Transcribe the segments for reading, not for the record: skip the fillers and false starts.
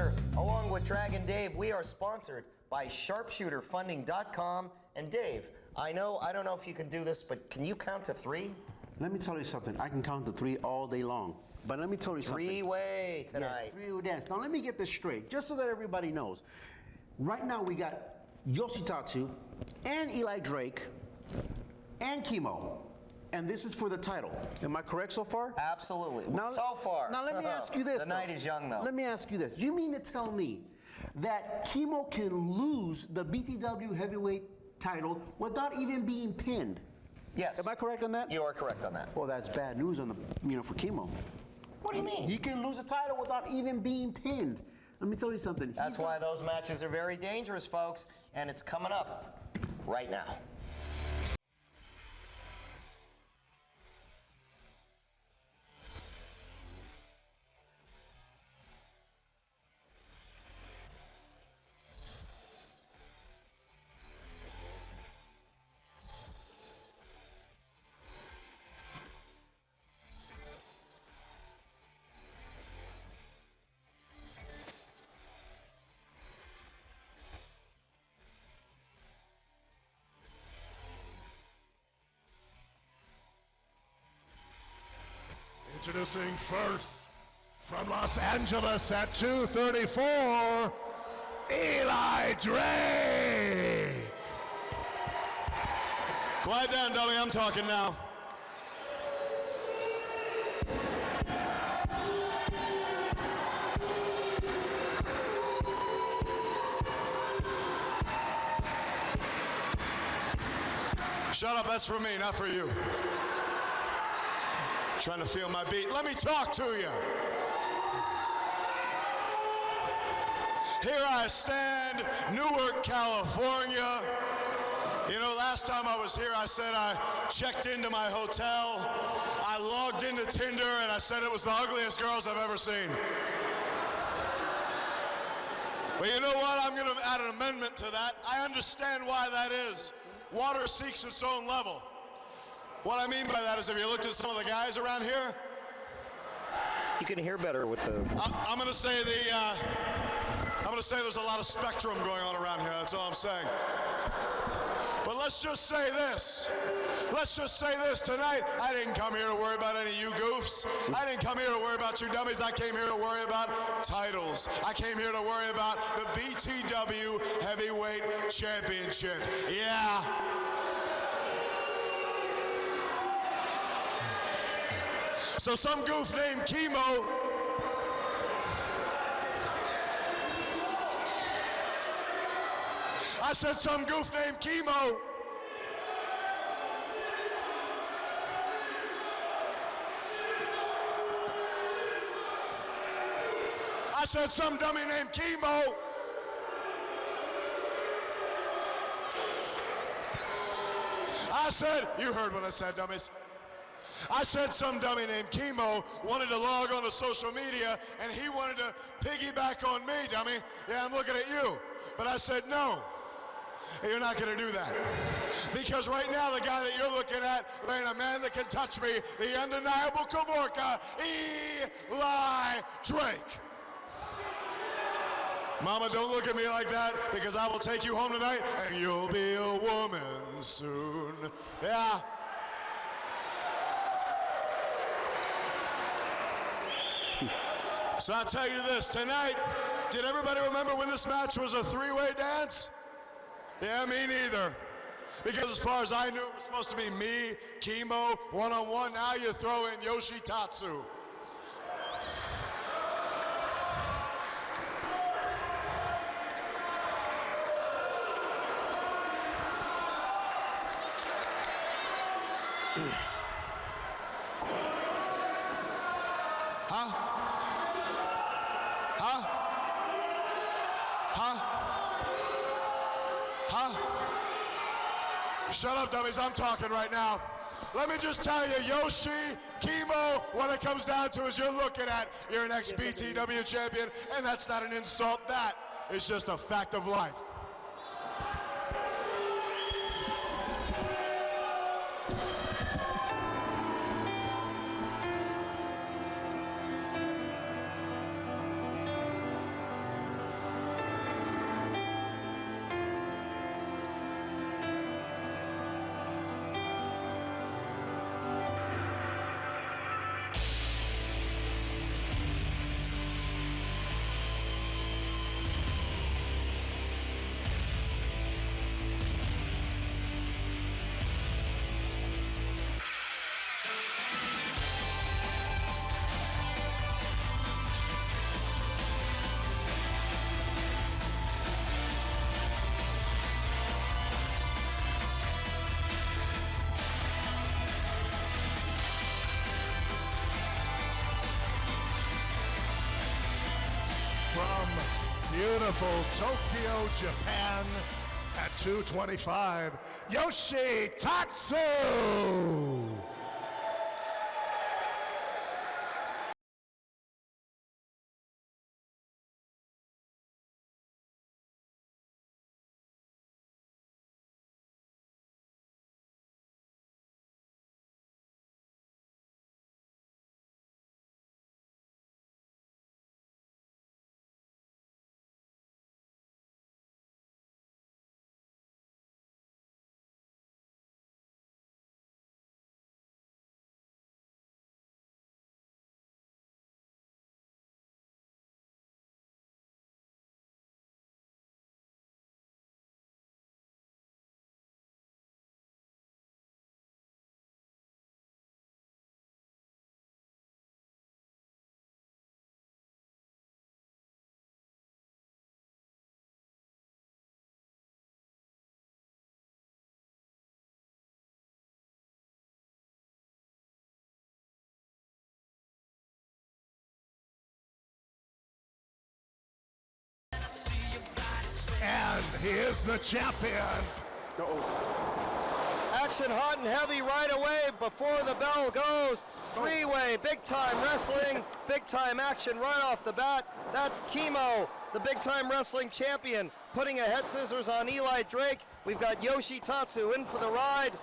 Hunter, along with Dragon Dave, we are sponsored by SharpshooterFunding.com. And Dave, I don't know if you can do this, but can you count to 3? Let me tell you something. I can count to 3 all day long. But let me tell you something. Three-way tonight. Yes, three-way dance. Now let me get this straight, just so that everybody knows. Right now we got Yoshitatsu and Eli Drake and Chemo. And this is for the title. Am I correct so far? Absolutely. Now, so far. Now let me ask you this. The night is young, though. Let me ask you this. Do you mean to tell me that Chemo can lose the BTW heavyweight title without even being pinned? Yes. Am I correct on that? You are correct on that. Well, that's bad news on the for Chemo. What do you mean? He can lose a title without even being pinned. Let me tell you something. That's why those matches are very dangerous, folks, and it's coming up right now. Introducing first, from Los Angeles at 234, Eli Drake. Quiet down, dummy, I'm talking now. Shut up, that's for me, not for you. Trying to feel my beat. Let me talk to you. Here I stand, Newark, California. You know, last time I was here, I said I checked into my hotel. I logged into Tinder, and I said it was the ugliest girls I've ever seen. But you know what? I'm going to add an amendment to that. I understand why that is. Water seeks its own level. What I mean by that is if you looked at some of the guys around here, You can hear better with the... I'm going to say there's a lot of spectrum going on around here. That's all I'm saying. But let's just say this. Let's just say this tonight. I didn't come here to worry about any of you goofs. I didn't come here to worry about you dummies. I came here to worry about titles. I came here to worry about the BTW Heavyweight Championship. Yeah. So some goof named Chemo I said some goof named Chemo I said some dummy named Chemo I said, you heard what I said, dummies. I said some dummy named Chemo wanted to log on to social media and he wanted to piggyback on me, dummy. Yeah, I'm looking at you. But I said, no, you're not going to do that. Because right now, the guy that you're looking at, there ain't a man that can touch me, the undeniable Kavorka, Eli Drake. Mama, don't look at me like that because I will take you home tonight and you'll be a woman soon. Yeah. So I'll tell you this, tonight, did everybody remember when this match was a three-way dance? Yeah, me neither. Because as far as I knew, it was supposed to be me, Chemo, one-on-one. Now you throw in Yoshitatsu. Huh? Shut up, dummies, I'm talking right now. Let me just tell you, Yoshi, Chemo, what it comes down to is you're looking at your next BTW champion, and that's not an insult, that is just a fact of life. from beautiful Tokyo, Japan, at 225, Yoshitatsu! And he is the champion. Action hot and heavy right away before the bell goes. Three-way, big-time wrestling, big-time action right off the bat. That's Kimo, the big-time wrestling champion, putting a head scissors on Eli Drake. We've got Yoshitatsu in for the ride.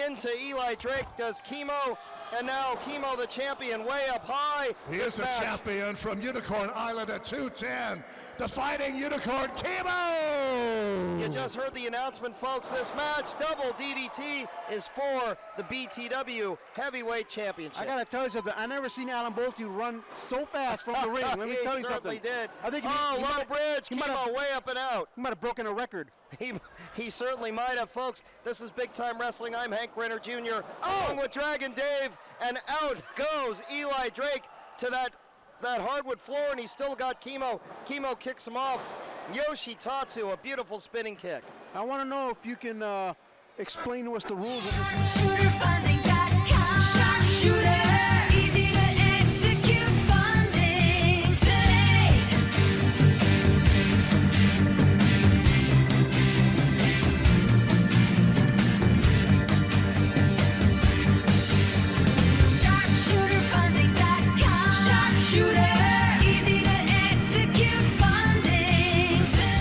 Into Eli Drake does Kimo. And now Kimo, the champion, way up high. He is the champion from Unicorn Island at 210. The Fighting Unicorn, Kimo! You just heard the announcement, folks. This match, double DDT, is for the BTW Heavyweight Championship. I gotta tell you something. I never seen Alan Bolte run so fast from the ring. Let me tell you something. He certainly did. I think low bridge, Kimo way up and out. He might have broken a record. He certainly might have, folks. This is Big Time Wrestling. I'm Hank Renner Jr. Along with Dragon Dave, and out goes Eli Drake to that hardwood floor, and he's still got Kimo. Kimo kicks him off. Yoshitatsu, a beautiful spinning kick. I want to know if you can explain to us the rules of this. SharpshooterFunding.com. Sharpshooter, easy to execute funding today. SharpshooterFunding.com. Sharpshooter, easy to execute funding today.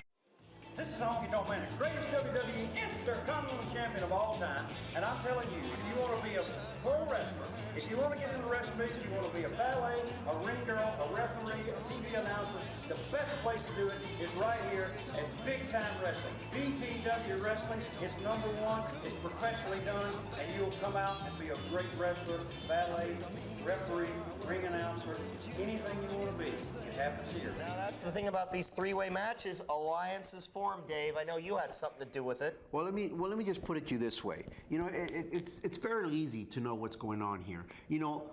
This is Honky Tonk Man, the greatest WWE Intercontinental Champion of all time, and I'm telling you, if you want to be a pro wrestler, if you want to get in the wrestling business, you want to be a ballet, a ring girl, a referee, a TV announcer, the best place to do it is right here at Big Time Wrestling. BTW Wrestling is #1, it's professionally done, and you'll come out and be a great wrestler, ballet, referee, ring announcer, anything you want to be. It happens here. Now, that's the thing about these three-way matches. Alliances form, Dave. I know you had something to do with it. Well, let me just put it to you this way. You know, it's fairly easy to know what's going on here. You know,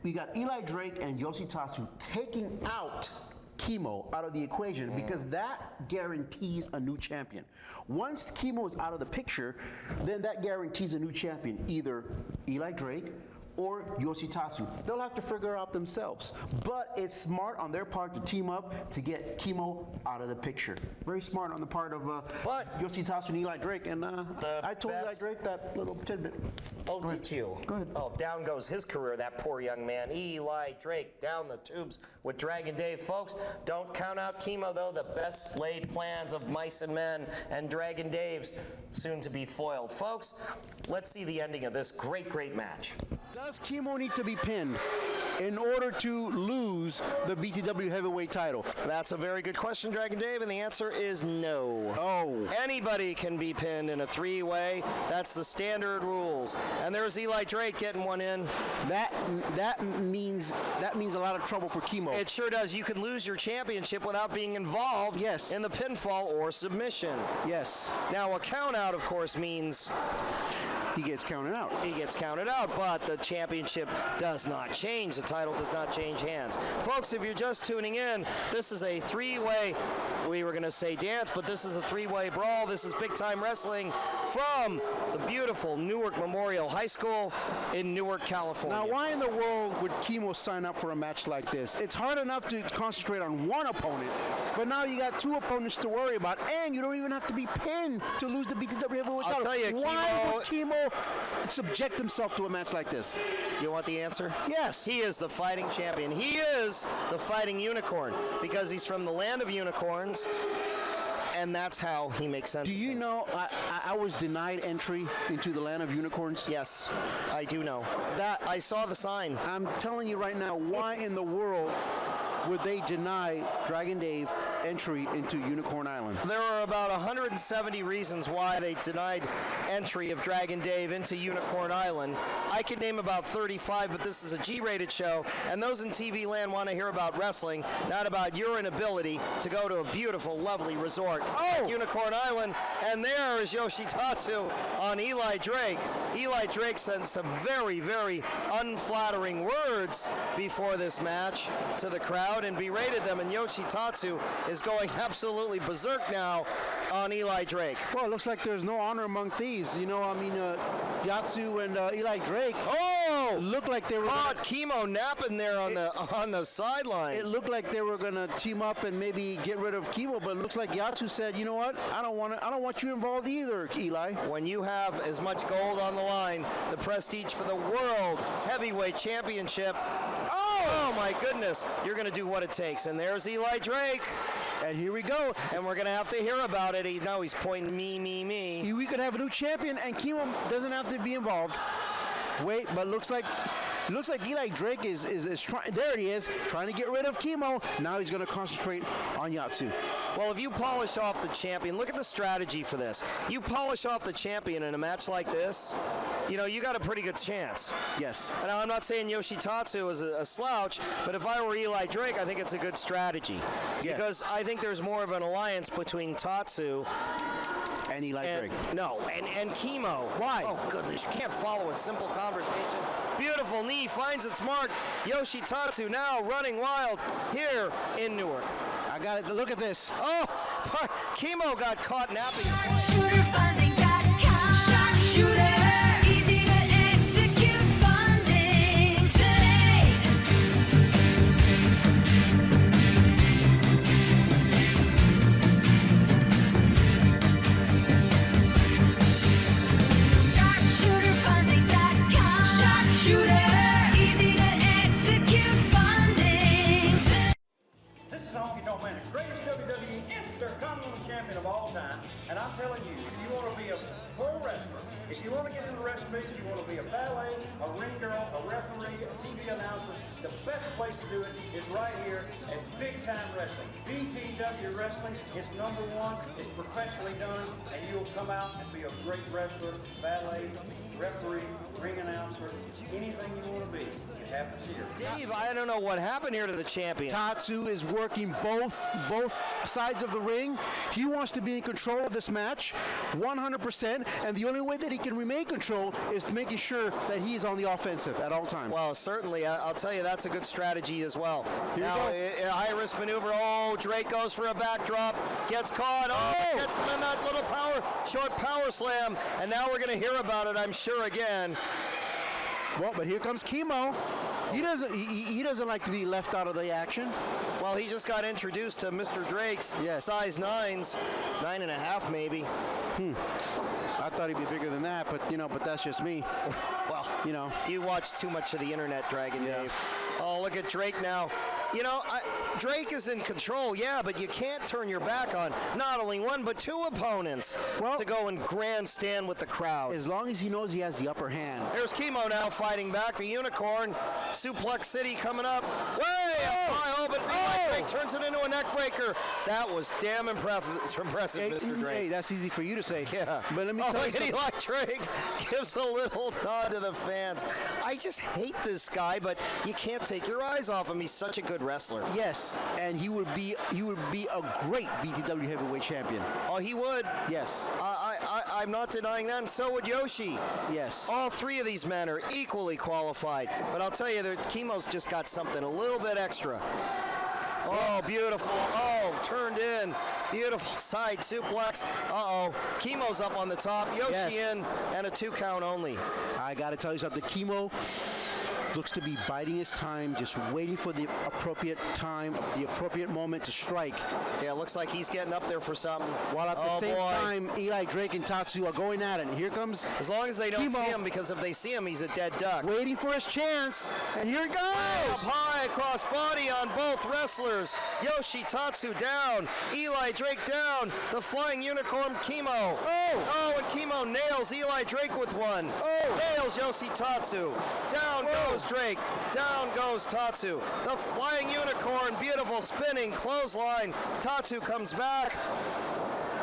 we got Eli Drake and Yoshitatsu taking out Kimo out of the equation because that guarantees a new champion. Once Kimo is out of the picture, then that guarantees a new champion, either Eli Drake or Yoshitatsu. They'll have to figure out themselves. But it's smart on their part to team up to get Kimo out of the picture. Very smart on the part of Yoshitatsu and Eli Drake. And I told Eli Drake that little tidbit. Oh, did you? Go ahead. Oh, down goes his career, that poor young man. Eli Drake down the tubes with Dragon Dave. Folks, don't count out Kimo, though. The best laid plans of Mice and Men and Dragon Dave's soon to be foiled. Folks, let's see the ending of this great, great match. Does Kimo need to be pinned in order to lose the BTW heavyweight title? That's a very good question, Dragon Dave, and the answer is no. Oh. Anybody can be pinned in a three-way. That's the standard rules. And there's Eli Drake getting one in. That means a lot of trouble for Kimo. It sure does. You could lose your championship without being involved in the pinfall or submission. Yes. Now, a count out, of course, means he gets counted out. He gets counted out, but the championship does not change. The title does not change hands. Folks, if you're just tuning in, this is a three-way, we were going to say dance, but this is a three-way brawl. This is Big Time Wrestling from the beautiful Newark Memorial High School in Newark, California. Now, why in the world would Kimo sign up for a match like this? It's hard enough to concentrate on one opponent, But now you got 2 opponents to worry about, and you don't even have to be pinned to lose the BTW heavyweight title. tell you, why would Kimo subject himself to a match like this? You want the answer? Yes. He is the fighting champion. He is the fighting unicorn because he's from the land of unicorns, and that's how he makes sense. Do of you things. know I was denied entry into the land of unicorns? Yes, I do know. That I saw the sign. I'm telling you right now, why in the world would they deny Dragon Dave entry into Unicorn Island? There are about 170 reasons why they denied entry of Dragon Dave into Unicorn Island. I could name about 35, but this is a G-rated show, and those in TV land want to hear about wrestling, not about your inability to go to a beautiful, lovely resort. Oh! Unicorn Island, and there is Yoshitatsu on Eli Drake. Eli Drake sent some very, very unflattering words before this match to the crowd and berated them, and Yoshitatsu is going absolutely berserk now on Eli Drake. Well, it looks like there's no honor among thieves. You know, I mean, Yatsu and Eli Drake Oh! looked like they were. Caught Kimo napping there on the sidelines. It looked like they were gonna team up and maybe get rid of Kimo, but it looks like Yatsu said, "You know what? I don't want you involved either, Eli." When you have as much gold on the line, the prestige for the World Heavyweight Championship, oh my goodness, you're going to do what it takes. And there's Eli Drake, And here we go. and we're going to have to hear about it. Now he's pointing me. We could have a new champion, and Kimo doesn't have to be involved. Wait, but looks like Eli Drake is trying. There he is, trying to get rid of Kimo. Now he's going to concentrate on Yatsu. Well, if you polish off the champion, look at the strategy for this. You polish off the champion in a match like this, you know, you got a pretty good chance. Yes. And I'm not saying Yoshitatsu is a slouch, but if I were Eli Drake, I think it's a good strategy. Yes. Because I think there's more of an alliance between Tatsu And Eli and, Drake. and Kimo. Why? Oh, goodness, you can't follow a simple conversation. Beautiful knee finds its mark. Yoshitatsu now running wild here in Newark. I got it. Look at this. Oh, Kimo got caught napping. SharpshooterFunding.com. Sharpshooter, easy to execute funding today. SharpshooterFunding.com. Sharpshooter, easy to execute funding today. This is Honky Tonk Man, the greatest WWE Intercontinental Champion of all time. And I'm telling you, if you want to be a pro wrestler, if you want to get into the wrestling business, you want to be a ballet, a ring girl, a referee, a TV announcer, the best place to do it is right here at Big Time Wrestling. BTW Wrestling is #1. It's professionally done, and you'll come out and be a great wrestler, ballet, referee, ring announcer, anything you want to be. It happens here. Dave, I don't know what happened here to the champion. Tatsu is working both sides of the ring. He wants to be in control of this match 100%, and the only way that he can remain control is making sure that he's on the offensive at all times. Well, certainly, I'll tell you, that's a good strategy as well. Here Now, we a high-risk maneuver. Oh, Drake goes for a backdrop, gets caught. Oh, gets him in that little short power slam, and now we're going to hear about it, I'm sure, again. Well, but here comes Kimo. He doesn't like to be left out of the action. Well, he just got introduced to Mr. Drake's Yes. size 9s, 9.5 maybe. I thought he'd be bigger than that, but that's just me. Well, You know. you watch too much of the internet, Dragon Yeah. Dave. Oh, look at Drake now. You know, Drake is in control, yeah, but you can't turn your back on not only one, but two opponents Well- to go and grandstand with the crowd. As long as he knows he has the upper hand. There's Kimo now fighting back. The Unicorn, Suplex City coming up. Way up high, oh, but Eli Drake turns it into a neck breaker. That was damn impressive, Mr. Drake. Hey, that's easy for you to say. Yeah. But let me oh, tell you look at something. Eli Drake gives a little nod to the fans. I just hate this guy, but you can't take your eyes off him. He's such a good wrestler. Yes, and he would be a great BTW heavyweight champion. Oh, he would. Yes. I'm not denying that, and so would Yoshi. Yes. All three of these men are equally qualified, but I'll tell you, Kimo's just got something a little bit extra. Oh, beautiful. Oh, turned in. Beautiful side suplex. Uh-oh. Kimo's up on the top. Yoshi Yes. in, and a 2 count only. I got to tell you something. Kimo, looks to be biding his time, just waiting for the appropriate time, the appropriate moment to strike. Yeah, looks like he's getting up there for something. While at the same time, Eli Drake and Tatsu are going at it. And here comes As long as they don't Kimo. see him, because if they see him, he's a dead duck. waiting for his chance. And here it Up goes. high across body on both wrestlers. Yoshitatsu down. Eli Drake down. The flying unicorn Kimo. Oh, and Kimo nails Eli Drake with one. Nails Yoshitatsu. Down goes Drake. Down goes Tatsu. The flying unicorn, beautiful spinning clothesline. Tatsu comes back.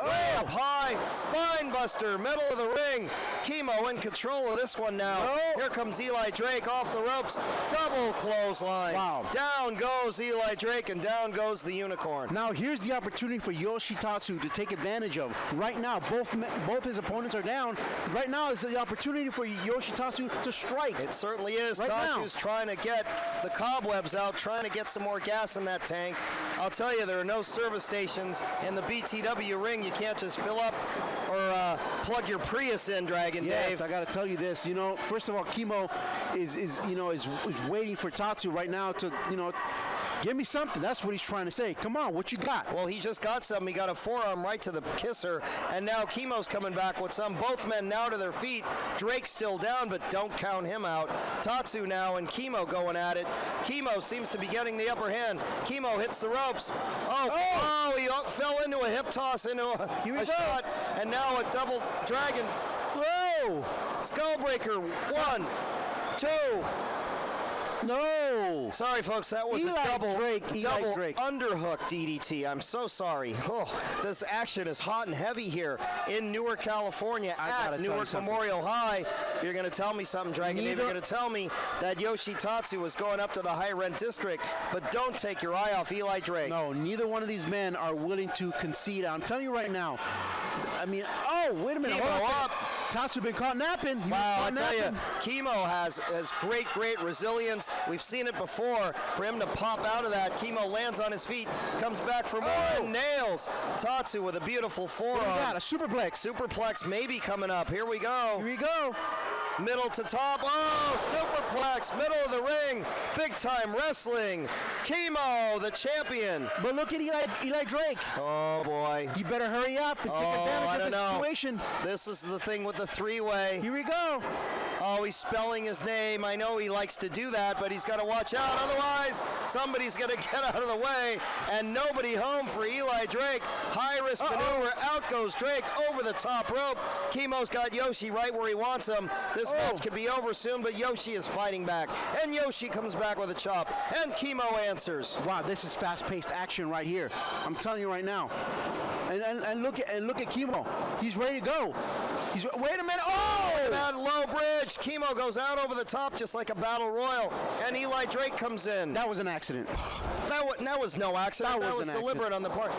Way up high, spine buster, middle of the ring. Kimo in control of this one now. Here comes Eli Drake off the ropes, double clothesline. Wow. Down goes Eli Drake and down goes the unicorn. Now here's the opportunity for Yoshitatsu to take advantage of. Right now, both his opponents are down. Right now is the opportunity for Yoshitatsu to strike. It certainly is. Right now. Tatsu's trying to get the cobwebs out, trying to get some more gas in that tank. I'll tell you, there are no service stations in the BTW ring. You can't just fill up or plug your Prius in, Dragon Yes, Dave. I got to tell you this. You know, first of all, Kimo is waiting for Tatsu right now to, give me something. That's what he's trying to say. Come on, what you got? Well, he just got some. He got a forearm right to the kisser, and now Kimo's coming back with some. Both men now to their feet. Drake's still down, but don't count him out. Tatsu now and Kimo going at it. Kimo seems to be getting the upper hand. Kimo hits the ropes. Oh, he fell into a hip toss, into Here we a go. shot, and now a double dragon. Whoa! Skullbreaker, 1, 2. No! Sorry, folks, that was Eli a double Drake, underhook DDT. I'm so sorry. Oh, this action is hot and heavy here in Newark, California I gotta at tell you Newark something. Memorial High. You're going to tell me something, Dragon Dave. You're going to tell me that Yoshitatsu was going up to the high rent district, but don't take your eye off Eli Drake. No, neither one of these men are willing to concede. I'm telling you right now. I mean, wait a minute. Kimo Hold on a second. up. Tatsu been caught napping. He was Wow, I caught tell you, napping. Kimo has great resilience. We've seen it before. For him to pop out of that, Kimo lands on his feet, comes back for more, and nails Tatsu with a beautiful forearm. What do we got? A superplex. Superplex maybe coming up. Here we go. Here we go. Middle to top. Oh, superplex. Middle of the ring. Big time wrestling. Kimo, the champion. But look at Eli Drake. Oh, boy. You better hurry up and take I advantage of don't the know. situation. This is the thing with the three-way. Here we go. Oh, he's spelling his name. I know he likes to do that, but he's got to watch out. Otherwise, somebody's going to get out of the way, and nobody home for Eli Drake. High-risk maneuver. Out goes Drake over the top rope. Kimo's got Yoshi right where he wants him. This match could be over soon, but Yoshi is fighting back. And Yoshi comes back with a chop, and Kimo answers. Wow, this is fast-paced action right here. I'm telling you right now. And look at Kimo. He's ready to go. Wait a minute. Oh! That low bridge. Kimo goes out over the top just like a battle royal, and Eli Drake comes in. That was an accident. That was no accident. That That was was an deliberate on the part.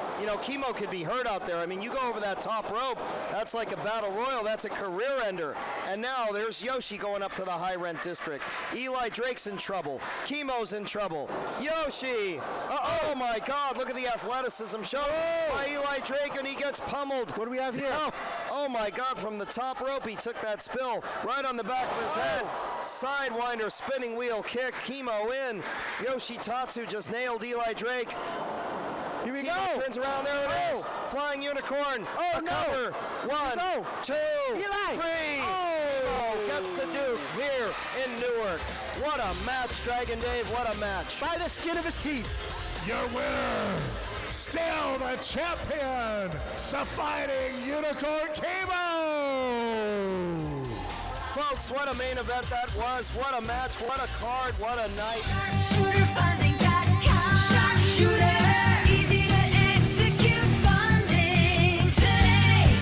Kimo could be hurt out there. I mean, you go over that top rope, that's like a battle royal. That's a career ender. And now there's Yoshi going up to the high rent district. Eli Drake's in trouble. Kimo's in trouble. Yoshi! Oh my God! Look at the athleticism shown by Eli Drake, and he gets pummeled. What do we have here? Oh my God! From the top rope, he took that spill right on the back of his head. Sidewinder, spinning wheel kick. Kimo in. Yoshitatsu just nailed Eli Drake. Here we Kimo go. turns around. There it is. Flying unicorn. Oh, A no. cover. 1, go. 2, Eli. 3. Oh. Kimo gets the Duke here in Newark. What a match, Dragon Dave. What a match. By the skin of his teeth. Your winner, still the champion, the Fighting Unicorn Kimo! Folks, what a main event that was. What a match. What a card. What a night. SharpshooterFunding.com. Sharpshooter, easy to execute funding today.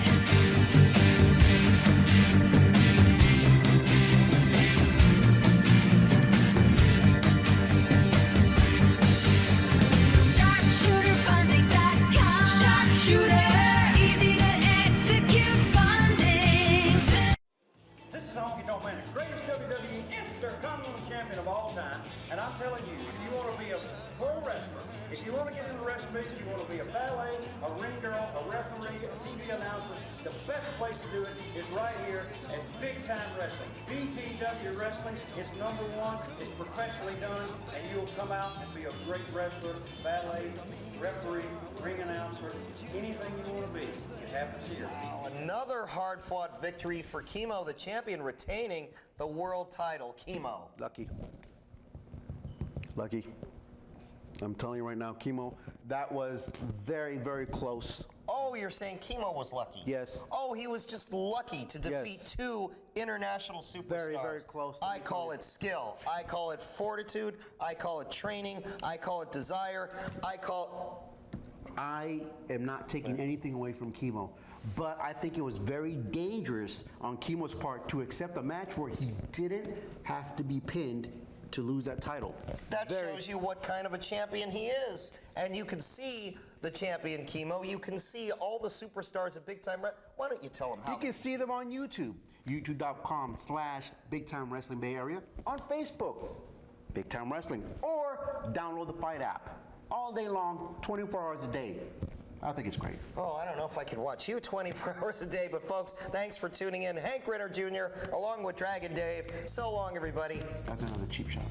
SharpshooterFunding.com. Sharpshooter, easy to execute funding today. This is Honky Tonk Man, the greatest WWE Intercontinental Champion of all time. And I'm telling you, if you want to be a pro wrestler, if you want to get into the wrestling business, you want to be a ballet, a ring girl, a referee, a TV announcer, the the best place to do it is right here at Big Time Wrestling. BTW Wrestling is #1. It's professionally done, and you'll come out and be a great wrestler, valet, referee, ring announcer, anything you want to be. It happens here. Another hard-fought victory for Chemo, the champion, retaining the world title. Chemo. Lucky. Lucky. I'm telling you right now, Chemo, that was very, very close. Oh, you're saying Chemo was lucky? Yes. Oh, he was just lucky to defeat Yes. two international superstars. Very, very close. I call it skill. I call it fortitude. I call it training. I call it desire. I am not taking anything away from Chemo, but I think it was very dangerous on Chemo's part to accept a match where he didn't have to be pinned to lose that title. That shows you what kind of a champion he is. And you can see the champion Chemo. You can see all the superstars at Big Time Wrestling. Why don't you tell them how? You can see them on YouTube, youtube.com/Big Time Wrestling Bay Area, on Facebook, Big Time Wrestling, or download the Fight app. All day long, 24 hours a day. I think it's great. Oh, I don't know if I could watch you 24 hours a day, but folks, thanks for tuning in. Hank Ritter Jr., along with Dragon Dave. So long, everybody. That's another cheap shot.